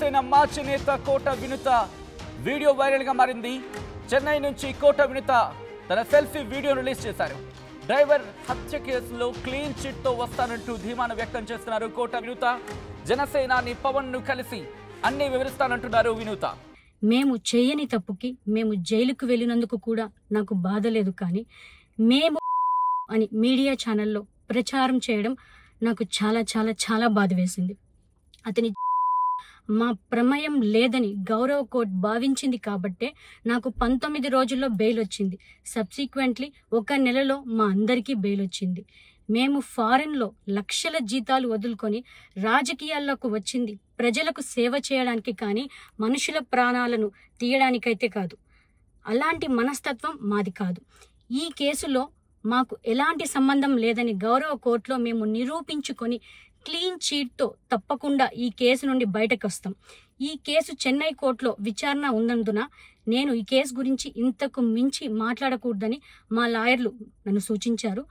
జనసేన మాజీ నేత కోట వినుత వీడియో వైరల్ గా మారింది. చెన్నై నుంచి కోట వినుత తన సెల్ఫీ వీడియో రిలీజ్ చేశారు. డ్రైవర్ హత్య కేసులో క్లీన్ చిట్ తో వస్తానంటూ ధీమాను వ్యక్తం చేస్తున్నారు కోట వినుత. జనసేనాని పవన్ ను కలిసి అన్ని వివరిస్తానంటున్నారు వినుత. మేము చేయని తప్పుకి మేము జైలుకు వెళ్ళినందుకు కూడా నాకు బాధ లేదు, కానీ మేము అని మీడియా ఛానల్లో ప్రచారం చేయడం నాకు చాలా చాలా చాలా బాధ వేసింది. అతని మా ప్రమేయం లేదని గౌరవ కోర్టు భావించింది కాబట్టే నాకు 19 రోజుల్లో బెయిల్ వచ్చింది. సబ్సిక్వెంట్లీ 1 నెలలో మా అందరికీ బెయిల్ వచ్చింది. మేము ఫారెన్లో లక్షల జీతాలు వదులుకొని రాజకీయాల్లోకి వచ్చింది ప్రజలకు సేవ చేయడానికి, కానీ మనుషుల ప్రాణాలను తీయడానికైతే కాదు. అలాంటి మనస్తత్వం మాది కాదు. ఈ కేసులో మాకు ఎలాంటి సంబంధం లేదని గౌరవ కోర్టులో మేము నిరూపించుకొని క్లీన్ చీట్తో తప్పకుండా ఈ కేసు నుండి బయటకు వస్తాం. ఈ కేసు చెన్నై కోర్టులో విచారణ ఉన్నందున నేను ఈ కేసు గురించి ఇంతకు మించి మాట్లాడకూడదని మా లాయర్లు నన్ను సూచించారు.